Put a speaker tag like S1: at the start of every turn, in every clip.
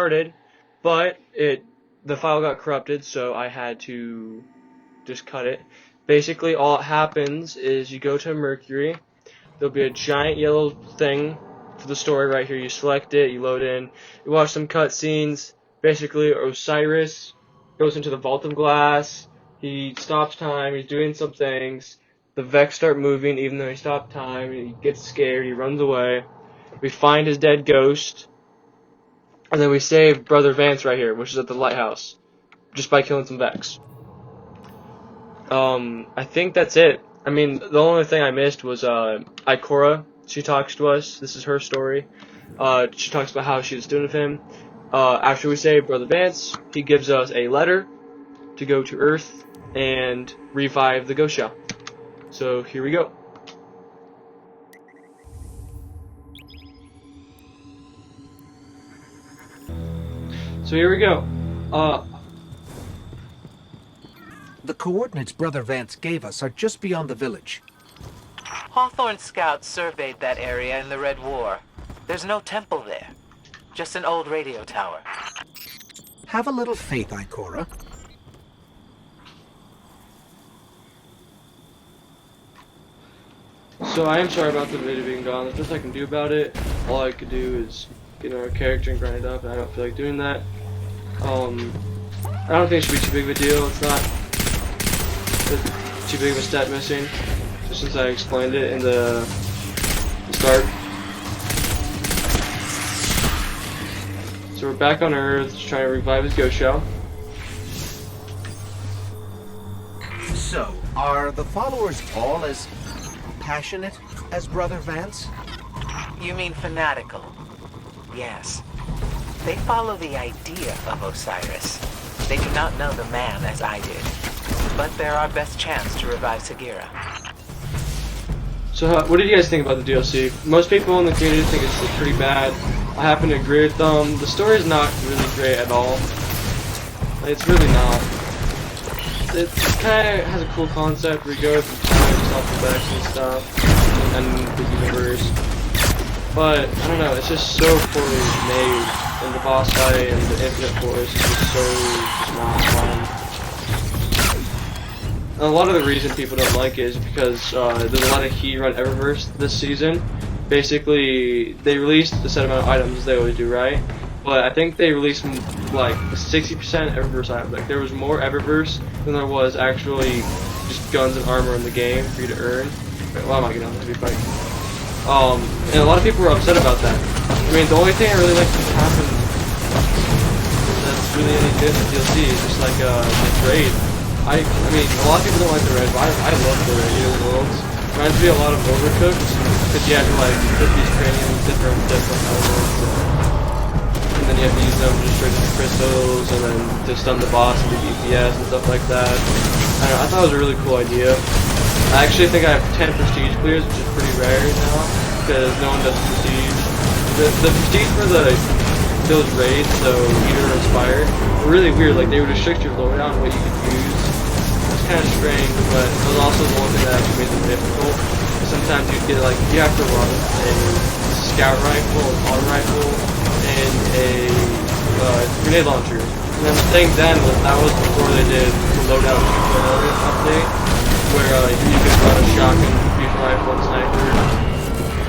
S1: started, but the file got corrupted, so I had to just cut it. Basically, all that happens is you go to Mercury. There'll be a giant yellow thing for the story right here. You select it, you load in, you watch some cutscenes. Basically, Osiris goes into the Vault of Glass. He stops time. He's doing some things. The Vex start moving, even though he stopped time. He gets scared. He runs away. We find his dead ghost, and then we save Brother Vance right here, which is at the lighthouse, just by killing some Vex. I think that's it. I mean, the only thing I missed was Ikora. She talks to us. This is her story. She talks about how she was doing with him. After we save Brother Vance, he gives us a letter to go to Earth and revive the ghost shell. So here we go. So here we go.
S2: The coordinates Brother Vance gave us are just beyond the village.
S3: Hawthorne scouts surveyed that area in the Red War. There's no temple there, just an old radio tower.
S2: Have a little faith, Ikora.
S1: So I am sorry about the video being gone. There's nothing I can do about it. All I could do is get our character and grind it up, and I don't feel like doing that. I don't think it should be too big of a deal. It's not too big of a step missing, just since I explained it in the start. So we're back on Earth, trying to revive his ghost shell.
S2: So, are the followers all as passionate as Brother Vance?
S3: You mean fanatical? Yes. They follow the idea of Osiris. They do not know the man as I did. But they're our best chance to revive Sagira.
S1: So what did you guys think about the DLC? Most people in the community think it's pretty bad. I happen to agree with them. The story is not really great at all. It's really not. It kind of has a cool concept where you go through time, self-effects and stuff, and the universe. But, I don't know, it's just so poorly made, and the boss fight and the infinite force is just not fun. And a lot of the reason people don't like it is because there's a lot of heat around Eververse this season. Basically, they released the set amount of items as they always do, right? But I think they released like 60% Eververse items. Like there was more Eververse than there was actually just guns and armor in the game for you to earn. Wait, why am I getting on this to be fighting? And a lot of people were upset about that. I mean, the only thing I really like to happen that's really any good in the DLC is just like the raid. I mean, a lot of people don't like the raid, but I love the raid. Worlds. Reminds me a lot of Overcooked, because you have to like put these craniums different elements, and then you have to use them to destroy different crystals, and then to stun the boss and do DPS and stuff like that. I don't know, I thought it was a really cool idea. I actually think I have 10 prestige clears, which is pretty rare now, because no one does prestige. The prestige for those raids, so Eater or Inspired, were really weird. Like they would restrict your loadout and what you could use. It's kind of strange, but it was also the one thing that actually made them difficult. Sometimes you'd get like you have to run a scout rifle, an auto rifle, and a grenade launcher. And then the thing then was that was before they did the loadout 2.0 update, where you could run a shotgun, fusion rifle, and sniper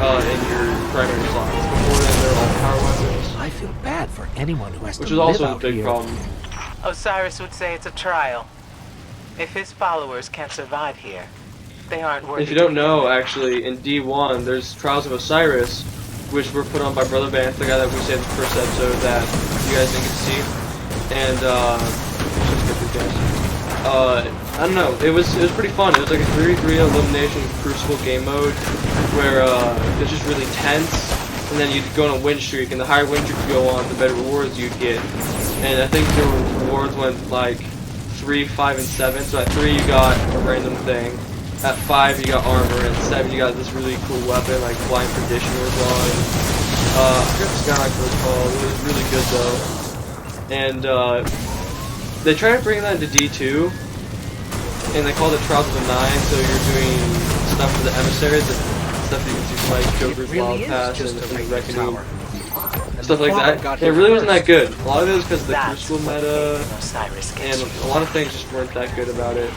S1: in your primary slots. Before then, they're all power weapons.
S2: I feel bad for anyone who has
S1: Which
S2: to
S1: is
S2: live
S1: also a
S2: out
S1: big
S2: here.
S1: problem.
S3: Osiris would say it's a trial. If his followers can't survive here, they aren't worthy.
S1: If you don't know, actually, in D1, there's Trials of Osiris, which were put on by Brother Vance, the guy that we said in the first episode that you guys didn't get to see. And, I don't know, it was pretty fun. It was like a 3v3 elimination crucible game mode, where it was just really tense, and then you'd go on a win streak, and the higher win streak you go on, the better rewards you'd get. And I think the rewards went like 3, 5, and 7, so at 3 you got a random thing, at 5 you got armor, and 7 you got this really cool weapon, like Blind Perdition was one. I forget the sky was called, it was really good though. And they tried to bring that into D2, and they called it Trials of the Nine, so you're doing stuff for the emissaries, the stuff that you can see from like Joker's
S2: It really
S1: Wild
S2: is
S1: Pass
S2: just
S1: and
S2: a regular
S1: Reckoning.
S2: tower.
S1: stuff like that. It really wasn't that good. A lot of it was because of the crucible meta, and a lot of things just weren't that good about it.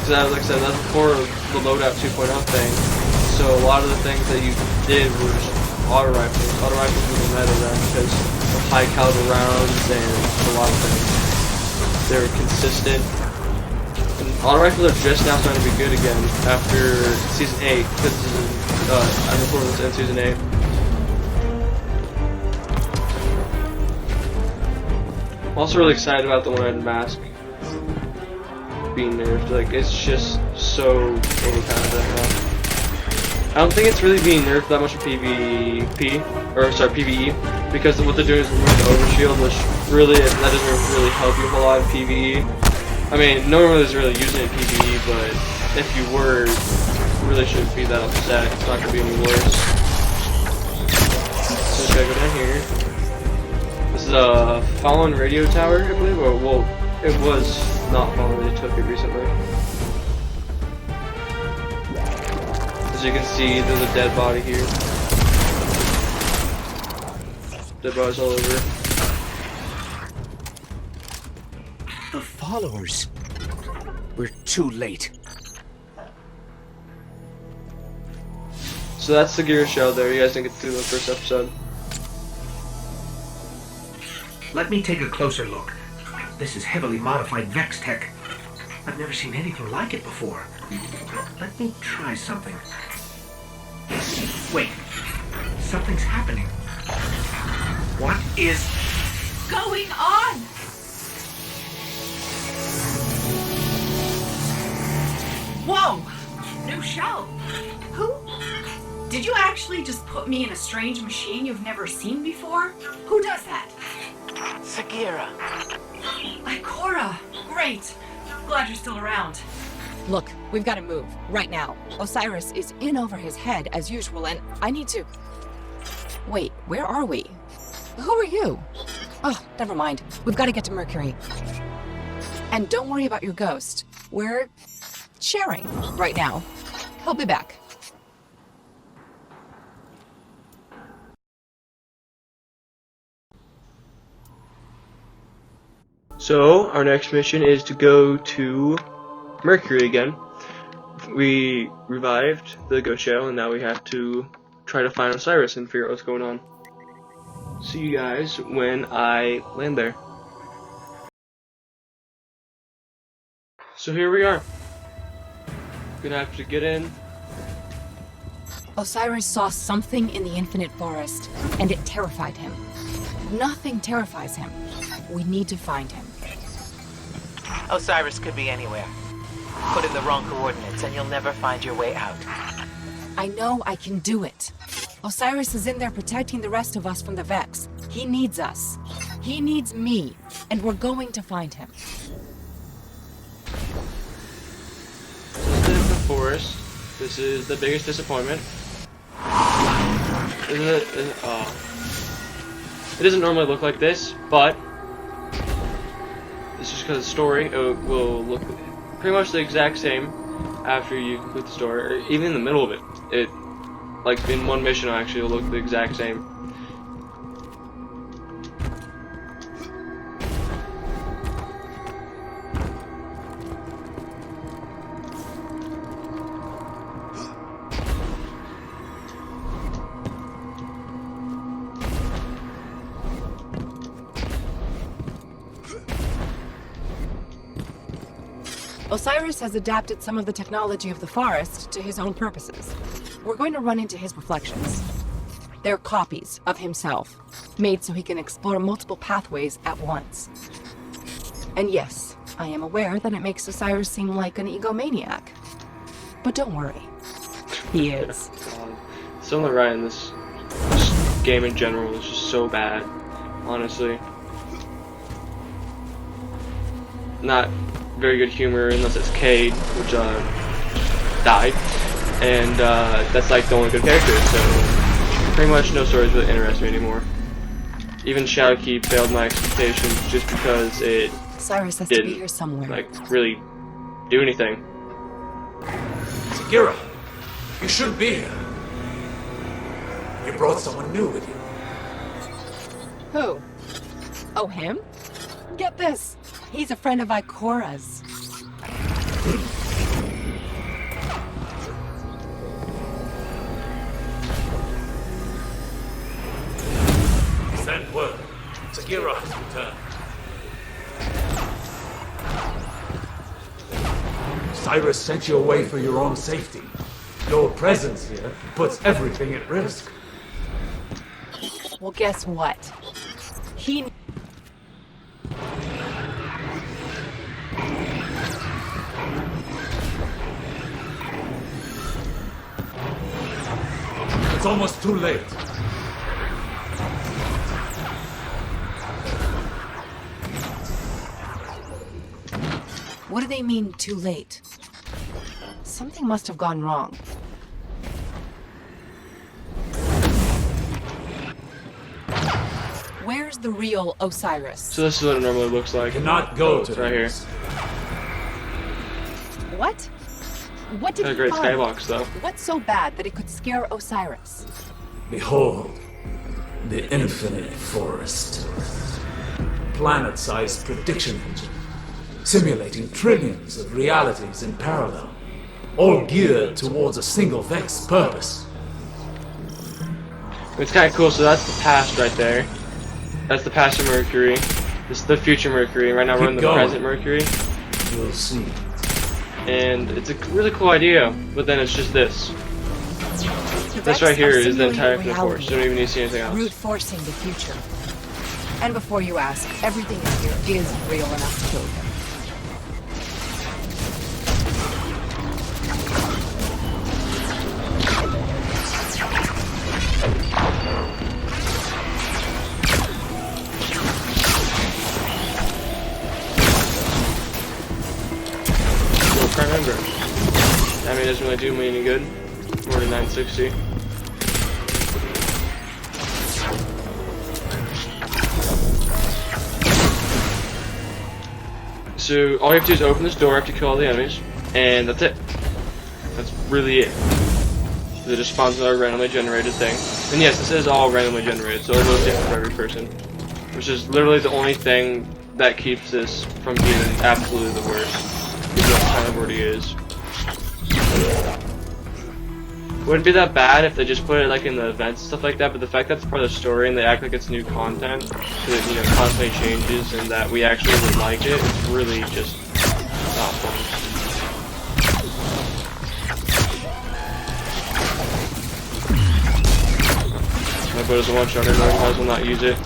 S1: So that, like I said, that's before the loadout 2.0 thing. So a lot of the things that you did were just auto rifles. Auto rifles were the meta then because of high caliber rounds and a lot of things. They were consistent. And auto rifles are just now starting to be good again after season 8 because this is I'm recording this in season 8. I'm also really excited about the one-eyed mask being nerfed. Like, it's just so any kind of that now. I don't think it's really being nerfed that much in PvE, because what they're doing is removing the overshield, which really, that doesn't really help you a whole lot in PvE. I mean, no one really is really using it in PvE, but if you were, you really shouldn't be that upset. It's not going to be any worse. So just gotta go down here. This is a fallen radio tower, I believe, or, well, it was not fallen, they took it recently. As you can see, there's a dead body here. Dead bodies all over.
S2: The followers. We're too late.
S1: So that's the gear shell there. You guys didn't get through the first episode.
S4: Let me take a closer look. This is heavily modified Vex tech. I've never seen anything like it before. Let me try something. Wait. Something's happening. What is
S5: going on? Whoa! New shell. Who? Did you actually just put me in a strange machine you've never seen before? Who does that?
S3: Sagira.
S5: Ikora. Great. Glad you're still around.
S6: Look, we've got to move, right now. Osiris is in over his head, as usual, and I need to... Wait, where are we? Who are you? Oh, never mind. We've got to get to Mercury. And don't worry about your ghost. We're... sharing right now. He'll be back.
S1: So, our next mission is to go to Mercury again. We revived the ghost shell, and now we have to try to find Osiris and figure out what's going on. See you guys when I land there. So here we are. Gonna have to get in.
S6: Osiris saw something in the infinite forest, and it terrified him. Nothing terrifies him. We need to find him.
S3: Osiris could be anywhere. Put in the wrong coordinates and you'll never find your way out.
S6: I know I can do it. Osiris is in there protecting the rest of us from the Vex. He needs us. He needs me, and we're going to find him.
S1: This is the forest. This is the biggest disappointment. It doesn't normally look like this, but it's just because of the story. It will look pretty much the exact same after you complete the story, or even in the middle of it. It, like in one mission, actually, it'll look the exact same.
S6: Osiris has adapted some of the technology of the forest to his own purposes. We're going to run into his reflections. They're copies of himself, made so he can explore multiple pathways at once. And yes, I am aware that it makes Osiris seem like an egomaniac. But don't worry, he is.
S1: God. Some of the writing in this game in general is just so bad, honestly. Not very good humor unless it's Cade, which died, and that's like the only good character, so pretty much no stories really interest me anymore. Even Shadowkeep failed my expectations just because it
S6: Osiris has to be
S1: didn't
S6: here somewhere.
S1: like really do anything.
S7: Sagira, you shouldn't be here. You brought someone new with you.
S6: Who? Oh, him? Get this. He's a friend of Ikora's.
S7: Send word. Sagira has returned. Cyrus sent you away for your own safety. Your presence here puts everything at risk.
S6: Well, guess what? He...
S7: It's almost too late.
S6: What do they mean, too late? Something must have gone wrong. Where's the real Osiris?
S1: So this is what it normally looks like.
S7: Cannot go to
S1: Right here.
S7: this.
S6: What? What did
S1: A
S6: he
S1: great
S6: find?
S1: skybox, though.
S6: What's so bad that it could scare Osiris?
S7: Behold, the infinite forest. Planet-sized prediction engine, simulating trillions of realities in parallel, all geared towards a single Vex purpose.
S1: It's kind of cool. So that's the past right there. That's the past of Mercury. This is the future Mercury. Right now we're in the
S7: Keep going.
S1: present Mercury.
S7: You'll see.
S1: And it's a really cool idea, but then it's just this.
S6: The
S1: This
S6: Vex
S1: right here
S6: are
S1: is the entire
S6: simulating
S1: infinite force.
S6: reality,
S1: You don't even need to see anything
S6: brute
S1: else.
S6: forcing the future. And before you ask, everything in here is real enough to kill him.
S1: Still prime member. I mean, it doesn't really do me any good. More than 960. So all you have to do is open this door after you kill all the enemies, and that's it. That's really it. It just spawns another randomly generated thing. And yes, this is all randomly generated, so it looks different for every person. Which is literally the only thing that keeps this from being absolutely the worst. Even though it kind of already is. Wouldn't be that bad if they just put it like in the events and stuff like that, but the fact that it's part of the story and they act like it's new content, because it, you know, constantly changes and that we actually would like it, it's really just not fun. My boat is a one-shotter, so I might as well not use it.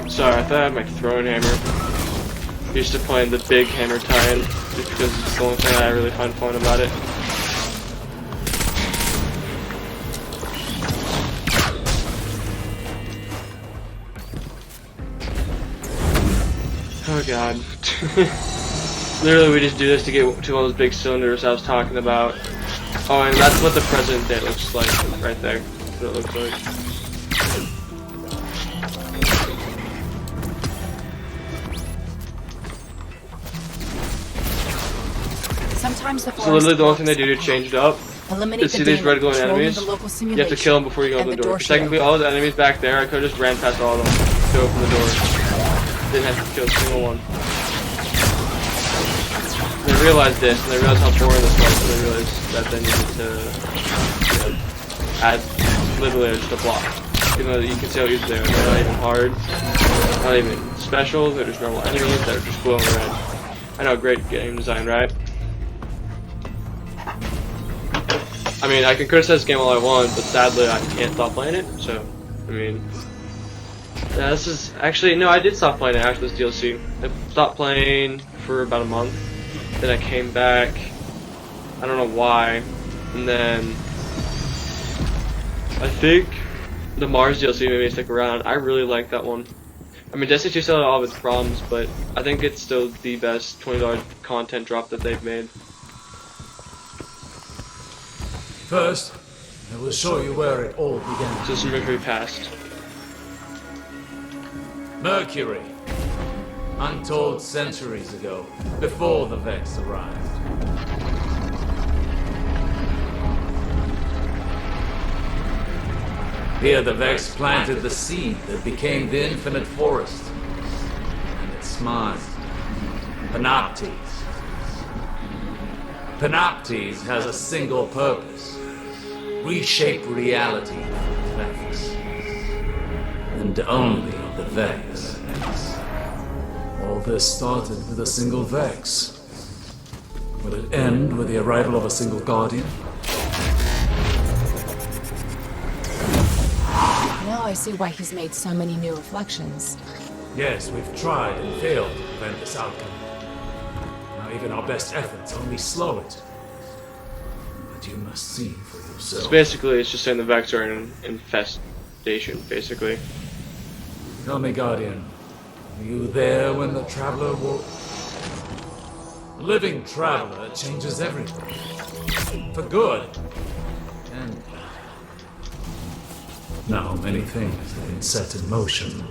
S1: Sorry, I thought I had my throwing hammer. Used to playing the big hammer tie-in, just because it's the only thing I really find fun about it. Oh god. Literally, we just do this to get to all those big cylinders I was talking about. Oh, and that's what the present day looks like, right there. That's what it looks like.
S6: Sometimes the
S1: So literally the only thing they do to change it up
S6: eliminate
S1: is
S6: the
S1: see these
S6: demon
S1: red glowing
S6: controlling
S1: enemies.
S6: the local
S1: You have to kill them before you go
S6: and
S1: open the
S6: the
S1: door.
S6: door
S1: Technically, all the enemies back there, I could have just ran past all of them to open the door. Didn't have to kill a single one. And they realized this, and they realized how boring this was, so they realized that they needed to, you know, add literally just a block. Even though you can see how easy they are. They're not even hard, not even special, they're just normal enemies that are just glowing red. I know, great game design, right? I mean, I can criticize this game all I want, but sadly I can't stop playing it, so, I mean... Yeah, this is... Actually, no, I did stop playing it after this DLC. I stopped playing for about a month, then I came back, I don't know why. And then I think the Mars DLC made me stick around. I really like that one. I mean, Destiny 2 still had all of its problems, but I think it's still the best $20 content drop that they've made.
S7: First, I will show you where it all began.
S1: So some Mercury past.
S7: Mercury. Untold centuries ago, before the Vex arrived. Here the Vex planted the seed that became the infinite forest. And it smiled. Panoptes. Panoptes has a single purpose. Reshape reality of the Vex. And only the Vex. All this started with a single Vex. Will it end with the arrival of a single Guardian?
S6: Now I see why he's made so many new reflections.
S7: Yes, we've tried and failed to prevent this outcome. Now even our best efforts only slow it. But you must see for yourself.
S1: So basically, it's just saying the Vex are an infestation, basically.
S7: Tell me, Guardian, were you there when the Traveler woke? A living Traveler changes everything. For good. And now many things have been set in motion.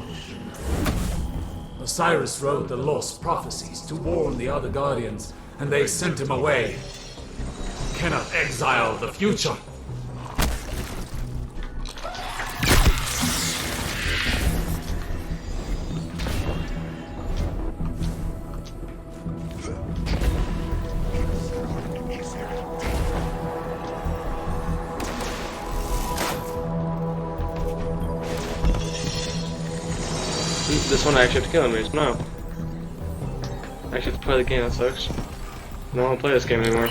S7: Osiris wrote the lost prophecies to warn the other Guardians, and they sent him away. You cannot exile the future.
S1: This one I actually have to kill enemies. No. I actually have to play the game, that sucks. No, I don't play this game anymore.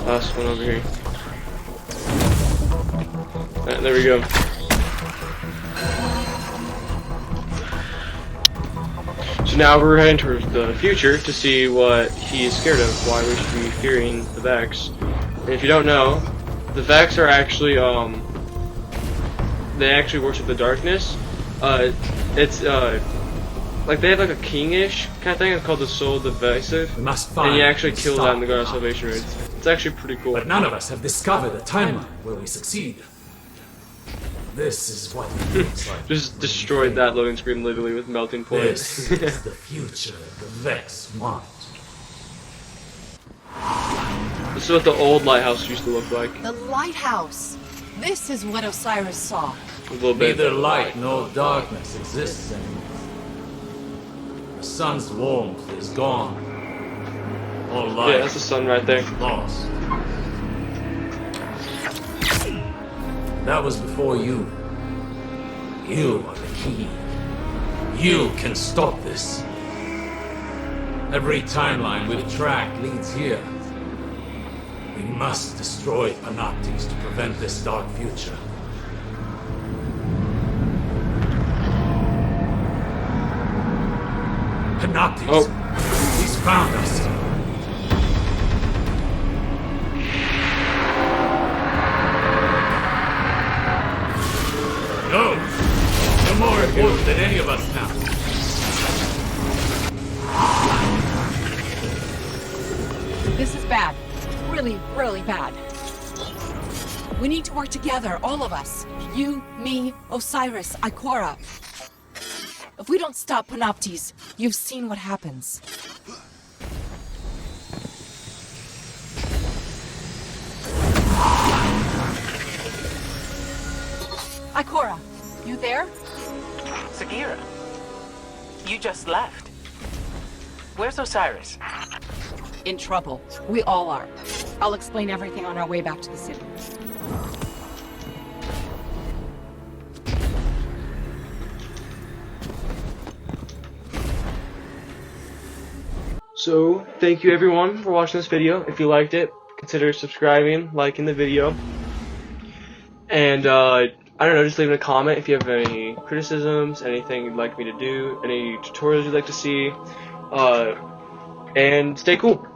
S1: Last one over here. There we go. So now we're heading towards the future to see what he's scared of, why we should be fearing the Vex. And if you don't know, the Vex are actually, they actually worship the darkness. It's, like they have like a kingish kind of thing. It's called the Soul Divisive.
S7: We must find
S1: and you actually
S7: and
S1: kill
S7: stop
S1: that in the Guard of Salvation raids. It's actually pretty cool.
S7: But none of us have discovered a timeline where we succeed. This is what it looks like.
S1: Just destroyed that loading screen literally with melting point.
S7: This is the future the Vex want.
S1: This is what the old lighthouse used to look like.
S6: The lighthouse! This is what Osiris saw.
S1: A little bit.
S7: Neither light nor darkness exists anymore. The sun's warmth is gone. All light
S1: Yeah, that's the sun right there.
S7: is lost. That was before you. You are the key. You can stop this. Every timeline we've tracked leads here. We must destroy Panoptes to prevent this dark future. Panoptes!
S1: Oh.
S7: He's found us! No! You're more important than any of us now.
S6: This is bad. Really, really bad. We need to work together, all of us. You, me, Osiris, Ikora. If we don't stop Panoptes, you've seen what happens. Ikora, you there?
S3: Sagira, you just left. Where's Osiris?
S6: In trouble. We all are. I'll explain everything on our way back to the city.
S1: So, thank you everyone for watching this video. If you liked it, consider subscribing, liking the video, and I don't know, just leave a comment if you have any criticisms, anything you'd like me to do, any tutorials you'd like to see, and stay cool.